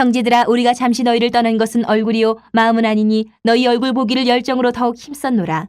형제들아, 우리가 잠시 너희를 떠난 것은 얼굴이요 마음은 아니니 너희 얼굴 보기를 열정으로 더욱 힘썼노라.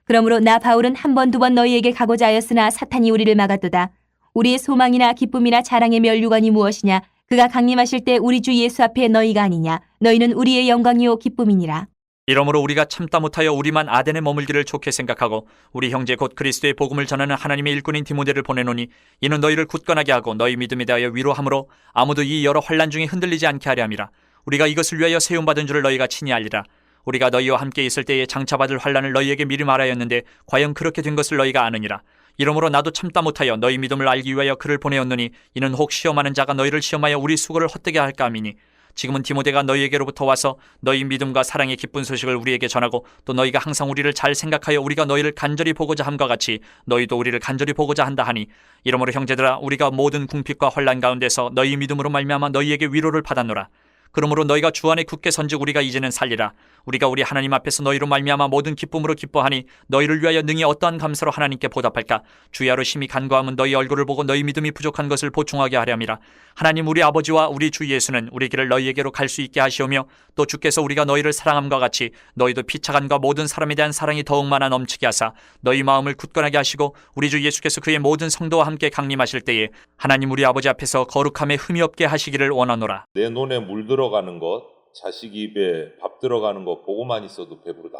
그러므로 나 바울은 한 번 두 번 너희에게 가고자 하였으나 사탄이 우리를 막았도다. 우리의 소망이나 기쁨이나 자랑의 면류관이 무엇이냐? 그가 강림하실 때 우리 주 예수 앞에 너희가 아니냐? 너희는 우리의 영광이요 기쁨이니라. 이러므로 우리가 참다 못하여 우리만 아덴에 머물기를 좋게 생각하고 우리 형제 곧 그리스도의 복음을 전하는 하나님의 일꾼인 디모데를 보내노니 이는 너희를 굳건하게 하고 너희 믿음에 대하여 위로함으로 아무도 이 여러 환난 중에 흔들리지 않게 하려 함이라. 우리가 이것을 위하여 세움받은 줄을 너희가 친히 알리라. 우리가 너희와 함께 있을 때에 장차 받을 환난을 너희에게 미리 말하였는데 과연 그렇게 된 것을 너희가 아느니라. 이러므로 나도 참다 못하여 너희 믿음을 알기 위하여 그를 보내었노니 이는 혹 시험하는 자가 너희를 시험하여 우리 수고를 헛되게 할까 함이니 지금은 디모데가 너희에게로부터 와서 너희 믿음과 사랑의 기쁜 소식을 우리에게 전하고 또 너희가 항상 우리를 잘 생각하여 우리가 너희를 간절히 보고자 함과 같이 너희도 우리를 간절히 보고자 한다 하니 이러므로 형제들아 우리가 모든 궁핍과 환난 가운데서 너희 믿음으로 말미암아 너희에게 위로를 받았노라. 그러므로 너희가 주 안에 굳게 선즉 우리가 이제는 살리라. 우리가 우리 하나님 앞에서 너희로 말미암아 모든 기쁨으로 기뻐하니 너희를 위하여 능히 어떠한 감사로 하나님께 보답할까? 주야로 심히 간구함은 너희 얼굴을 보고 너희 믿음이 부족한 것을 보충하게 하려 함이라. 하나님 우리 아버지와 우리 주 예수는 우리 길을 너희에게로 갈 수 있게 하시오며 또 주께서 우리가 너희를 사랑함과 같이 너희도 피차간과 모든 사람에 대한 사랑이 더욱 많아 넘치게 하사 너희 마음을 굳건하게 하시고 우리 주 예수께서 그의 모든 성도와 함께 강림하실 때에 하나님 우리 아버지 앞에서 거룩함에 흠이 없게 하시기를 원하노라. 내 눈에 물 들어가는 것, 자식 입에 밥 들어가는 것 보고만 있어도 배부르다.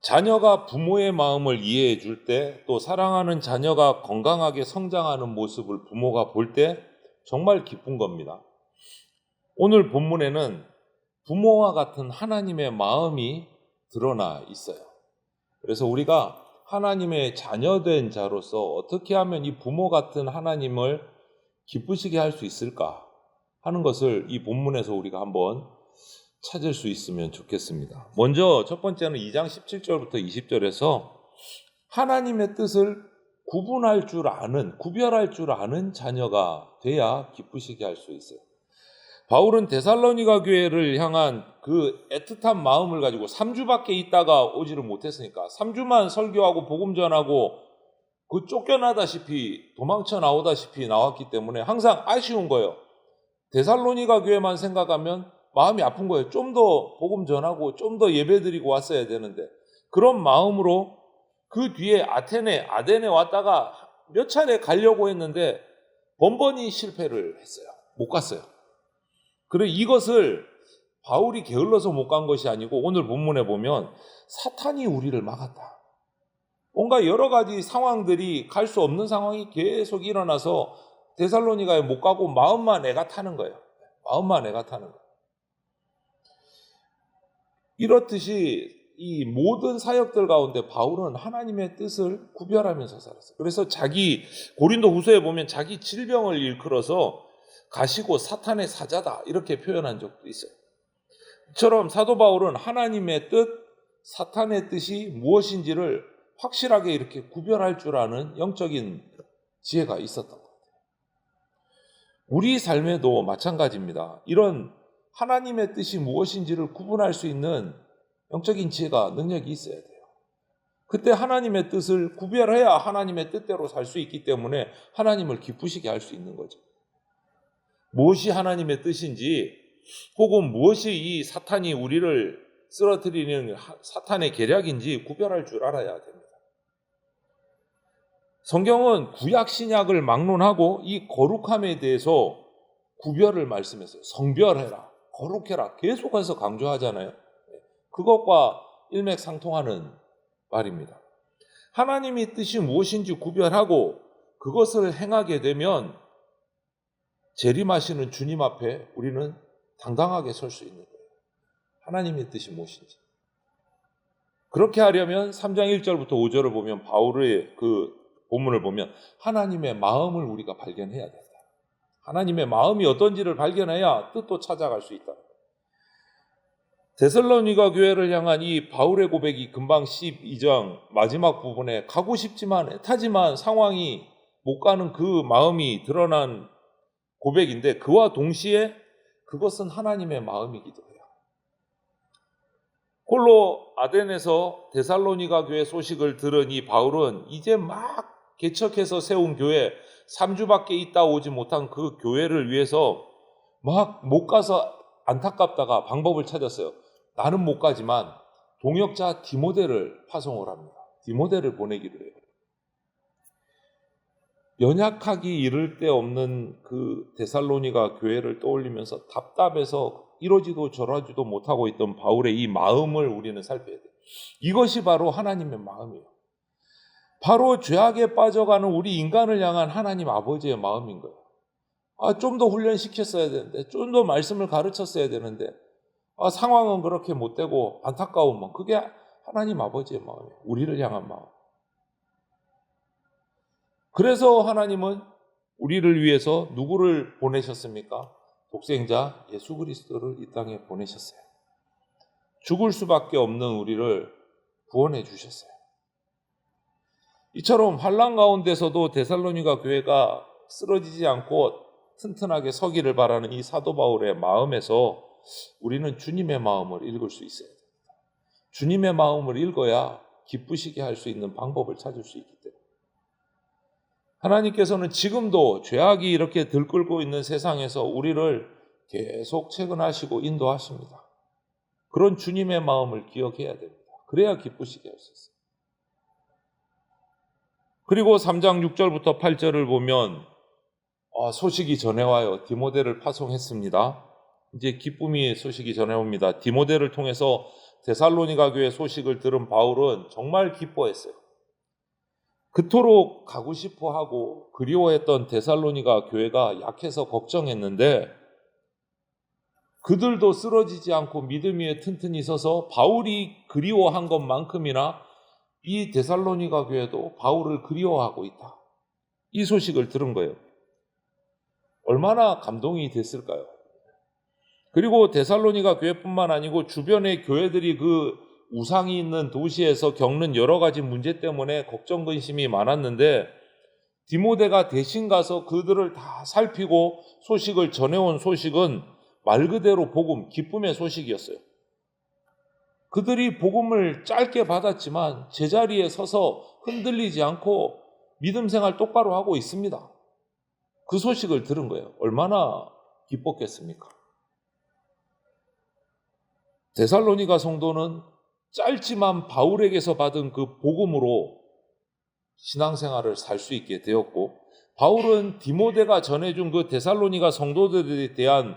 자녀가 부모의 마음을 이해해 줄 때, 또 사랑하는 자녀가 건강하게 성장하는 모습을 부모가 볼 때 정말 기쁜 겁니다. 오늘 본문에는 부모와 같은 하나님의 마음이 드러나 있어요. 그래서 우리가 하나님의 자녀된 자로서 어떻게 하면 이 부모 같은 하나님을 기쁘시게 할 수 있을까 하는 것을 이 본문에서 우리가 한번 찾을 수 있으면 좋겠습니다. 먼저 첫 번째는 2장 17절부터 20절에서 하나님의 뜻을 구별할 줄 아는 자녀가 돼야 기쁘시게 할 수 있어요. 바울은 데살로니가 교회를 향한 그 애틋한 마음을 가지고 3주밖에 있다가 오지를 못했으니까 3주만 설교하고 복음 전하고 그 쫓겨나다시피 도망쳐 나오다시피 나왔기 때문에 항상 아쉬운 거예요. 데살로니가 교회만 생각하면 마음이 아픈 거예요. 좀 더 복음 전하고 좀 더 예배드리고 왔어야 되는데 그런 마음으로 그 뒤에 아덴에 왔다가 몇 차례 가려고 했는데 번번이 실패를 했어요. 못 갔어요. 그래 이것을 바울이 게을러서 못 간 것이 아니고 오늘 본문에 보면 사탄이 우리를 막았다. 뭔가 여러 가지 상황들이 갈 수 없는 상황이 계속 일어나서 데살로니가에 못 가고 마음만 애가 타는 거예요. 마음만 애가 타는 거예요. 이렇듯이 이 모든 사역들 가운데 바울은 하나님의 뜻을 구별하면서 살았어요. 그래서 고린도 후서에 보면 자기 질병을 일컬어서 가시고 사탄의 사자다 이렇게 표현한 적도 있어요. 이처럼 사도 바울은 하나님의 뜻, 사탄의 뜻이 무엇인지를 확실하게 이렇게 구별할 줄 아는 영적인 지혜가 있었던 것 같아요. 우리 삶에도 마찬가지입니다. 이런 하나님의 뜻이 무엇인지를 구분할 수 있는 영적인 지혜가 능력이 있어야 돼요. 그때 하나님의 뜻을 구별해야 하나님의 뜻대로 살 수 있기 때문에 하나님을 기쁘시게 할 수 있는 거죠. 무엇이 하나님의 뜻인지 혹은 무엇이 이 사탄이 우리를 쓰러뜨리는 사탄의 계략인지 구별할 줄 알아야 됩니다. 성경은 구약 신약을 막론하고 이 거룩함에 대해서 구별을 말씀했어요. 성별해라, 거룩해라 계속해서 강조하잖아요. 그것과 일맥상통하는 말입니다. 하나님의 뜻이 무엇인지 구별하고 그것을 행하게 되면 재림하시는 주님 앞에 우리는 당당하게 설 수 있는 거예요. 하나님의 뜻이 무엇인지. 그렇게 하려면 3장 1절부터 5절을 보면 바울의 그 본문을 보면 하나님의 마음을 우리가 발견해야 된다. 하나님의 마음이 어떤지를 발견해야 뜻도 찾아갈 수 있다. 데살로니가 교회를 향한 이 바울의 고백이 금방 12장 마지막 부분에 가고 싶지만 애타지만 상황이 못 가는 그 마음이 드러난 고백인데 그와 동시에 그것은 하나님의 마음이기도 해요. 홀로 아덴에서 데살로니가 교회 소식을 들은 이 바울은 이제 막 개척해서 세운 교회 3주밖에 있다 오지 못한 그 교회를 위해서 막 못 가서 안타깝다가 방법을 찾았어요. 나는 못 가지만 동역자 디모데를 파송을 합니다. 디모데를 보내기로 해요. 연약하기 이를 데 없는 그 데살로니가 교회를 떠올리면서 답답해서 이러지도 저러지도 못하고 있던 바울의 이 마음을 우리는 살펴야 돼요. 이것이 바로 하나님의 마음이에요. 바로 죄악에 빠져가는 우리 인간을 향한 하나님 아버지의 마음인 거예요. 좀 더 훈련시켰어야 되는데, 좀 더 말씀을 가르쳤어야 되는데, 상황은 그렇게 못되고 안타까우면 그게 하나님 아버지의 마음이에요. 우리를 향한 마음. 그래서 하나님은 우리를 위해서 누구를 보내셨습니까? 독생자 예수 그리스도를 이 땅에 보내셨어요. 죽을 수밖에 없는 우리를 구원해 주셨어요. 이처럼 환난 가운데서도 데살로니가 교회가 쓰러지지 않고 튼튼하게 서기를 바라는 이 사도 바울의 마음에서 우리는 주님의 마음을 읽을 수 있어야 됩니다. 주님의 마음을 읽어야 기쁘시게 할 수 있는 방법을 찾을 수 있기 때문에 하나님께서는 지금도 죄악이 이렇게 들끓고 있는 세상에서 우리를 계속 채근하시고 인도하십니다. 그런 주님의 마음을 기억해야 됩니다. 그래야 기쁘시게 할 수 있어요. 그리고 3장 6절부터 8절을 보면 소식이 전해와요. 디모데를 파송했습니다. 이제 기쁨이 소식이 전해옵니다. 디모데를 통해서 데살로니가 교회 소식을 들은 바울은 정말 기뻐했어요. 그토록 가고 싶어하고 그리워했던 데살로니가 교회가 약해서 걱정했는데 그들도 쓰러지지 않고 믿음 위에 튼튼히 서서 바울이 그리워한 것만큼이나 이 데살로니가 교회도 바울을 그리워하고 있다. 이 소식을 들은 거예요. 얼마나 감동이 됐을까요? 그리고 데살로니가 교회뿐만 아니고 주변의 교회들이 그 우상이 있는 도시에서 겪는 여러 가지 문제 때문에 걱정 근심이 많았는데 디모데가 대신 가서 그들을 다 살피고 소식을 전해온 소식은 말 그대로 복음, 기쁨의 소식이었어요. 그들이 복음을 짧게 받았지만 제자리에 서서 흔들리지 않고 믿음 생활 똑바로 하고 있습니다. 그 소식을 들은 거예요. 얼마나 기뻤겠습니까? 데살로니가 성도는 짧지만 바울에게서 받은 그 복음으로 신앙생활을 살 수 있게 되었고 바울은 디모데가 전해준 그 데살로니가 성도들에 대한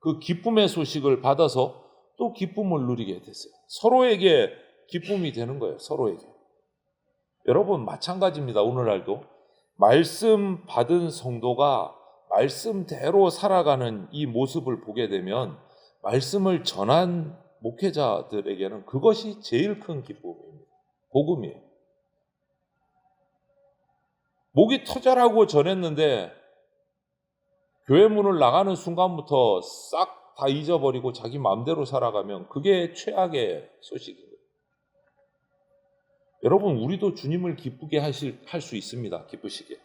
그 기쁨의 소식을 받아서 또 기쁨을 누리게 됐어요. 서로에게 기쁨이 되는 거예요. 서로에게. 여러분 마찬가지입니다. 오늘날도 말씀 받은 성도가 말씀대로 살아가는 이 모습을 보게 되면 말씀을 전한 목회자들에게는 그것이 제일 큰 기쁨입니다. 복음이에요. 목이 터져라고 전했는데 교회 문을 나가는 순간부터 싹 다 잊어버리고 자기 마음대로 살아가면 그게 최악의 소식이에요. 여러분 우리도 주님을 기쁘게 할 수 있습니다. 기쁘시게.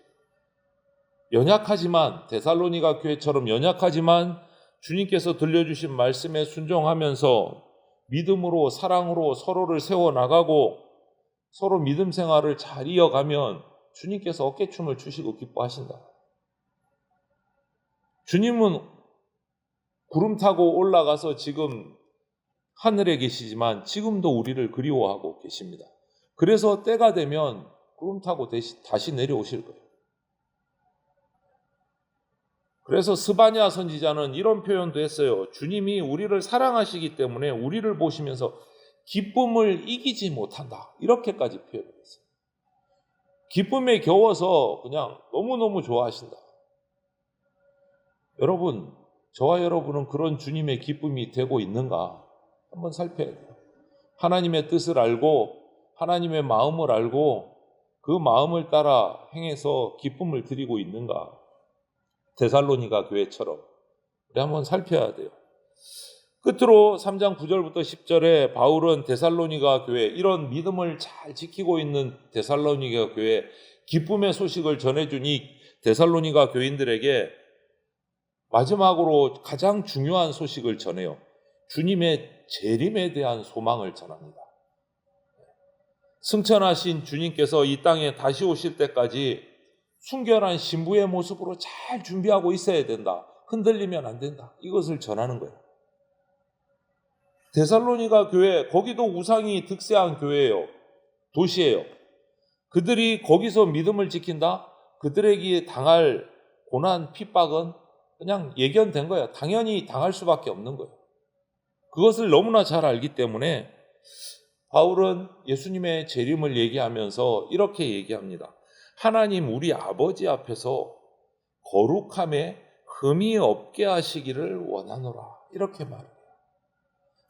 연약하지만 데살로니가 교회처럼 연약하지만 주님께서 들려주신 말씀에 순종하면서 믿음으로 사랑으로 서로를 세워나가고 서로 믿음 생활을 잘 이어가면 주님께서 어깨춤을 추시고 기뻐하신다. 주님은 구름 타고 올라가서 지금 하늘에 계시지만 지금도 우리를 그리워하고 계십니다. 그래서 때가 되면 구름 타고 다시 내려오실 거예요. 그래서 스바냐 선지자는 이런 표현도 했어요. 주님이 우리를 사랑하시기 때문에 우리를 보시면서 기쁨을 이기지 못한다. 이렇게까지 표현했어요. 기쁨에 겨워서 그냥 너무너무 좋아하신다. 여러분, 저와 여러분은 그런 주님의 기쁨이 되고 있는가? 한번 살펴야 돼요. 하나님의 뜻을 알고 하나님의 마음을 알고 그 마음을 따라 행해서 기쁨을 드리고 있는가? 데살로니가 교회처럼 우리 한번 살펴야 돼요. 끝으로 3장 9절부터 10절에 바울은 데살로니가 교회, 이런 믿음을 잘 지키고 있는 데살로니가 교회, 기쁨의 소식을 전해준 이 데살로니가 교인들에게 마지막으로 가장 중요한 소식을 전해요. 주님의 재림에 대한 소망을 전합니다. 승천하신 주님께서 이 땅에 다시 오실 때까지 순결한 신부의 모습으로 잘 준비하고 있어야 된다. 흔들리면 안 된다. 이것을 전하는 거예요. 데살로니가 교회, 거기도 우상이 득세한 교회예요. 도시예요. 그들이 거기서 믿음을 지킨다? 그들에게 당할 고난, 핍박은 그냥 예견된 거예요. 당연히 당할 수밖에 없는 거예요. 그것을 너무나 잘 알기 때문에 바울은 예수님의 재림을 얘기하면서 이렇게 얘기합니다. 하나님 우리 아버지 앞에서 거룩함에 흠이 없게 하시기를 원하노라. 이렇게 말해요.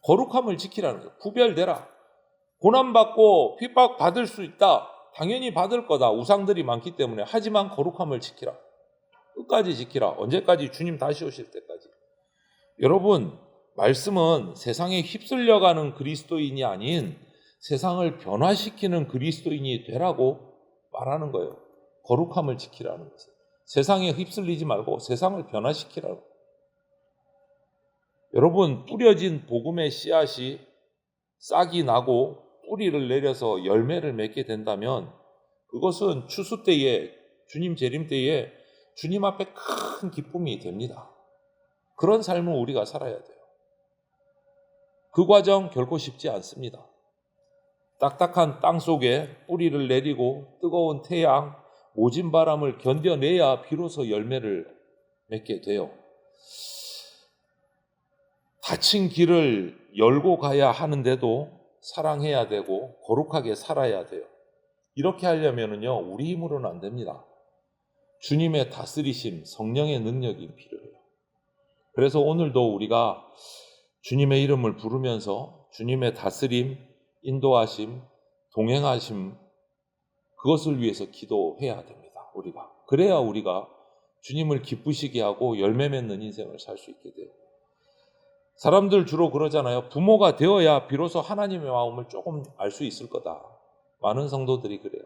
거룩함을 지키라는 거예요. 구별되라. 고난받고 핍박받을 수 있다. 당연히 받을 거다. 우상들이 많기 때문에. 하지만 거룩함을 지키라. 끝까지 지키라. 언제까지? 주님 다시 오실 때까지. 여러분, 말씀은 세상에 휩쓸려가는 그리스도인이 아닌 세상을 변화시키는 그리스도인이 되라고 말하는 거예요. 거룩함을 지키라는 것은. 세상에 휩쓸리지 말고 세상을 변화시키라고. 여러분, 뿌려진 복음의 씨앗이 싹이 나고 뿌리를 내려서 열매를 맺게 된다면 그것은 추수 때에, 주님 재림 때에 주님 앞에 큰 기쁨이 됩니다. 그런 삶을 우리가 살아야 돼요. 그 과정 결코 쉽지 않습니다. 딱딱한 땅 속에 뿌리를 내리고 뜨거운 태양, 모진 바람을 견뎌내야 비로소 열매를 맺게 돼요. 닫힌 길을 열고 가야 하는데도 사랑해야 되고 거룩하게 살아야 돼요. 이렇게 하려면요, 우리 힘으로는 안 됩니다. 주님의 다스리심, 성령의 능력이 필요해요. 그래서 오늘도 우리가 주님의 이름을 부르면서 주님의 다스림, 인도하심, 동행하심, 그것을 위해서 기도해야 됩니다. 우리가. 그래야 우리가 주님을 기쁘시게 하고 열매 맺는 인생을 살 수 있게 돼요. 사람들 주로 그러잖아요. 부모가 되어야 비로소 하나님의 마음을 조금 알 수 있을 거다. 많은 성도들이 그래요.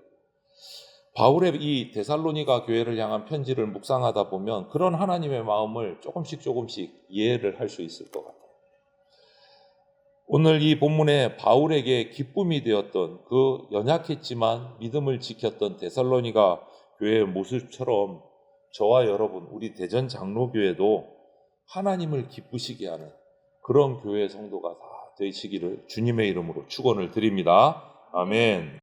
바울의 이 데살로니가 교회를 향한 편지를 묵상하다 보면 그런 하나님의 마음을 조금씩 이해를 할 수 있을 것 같아요. 오늘 이 본문에 바울에게 기쁨이 되었던 그 연약했지만 믿음을 지켰던 데살로니가 교회의 모습처럼 저와 여러분, 우리 대전 장로교회도 하나님을 기쁘시게 하는 그런 교회 성도가 다 되시기를 주님의 이름으로 축원을 드립니다. 아멘.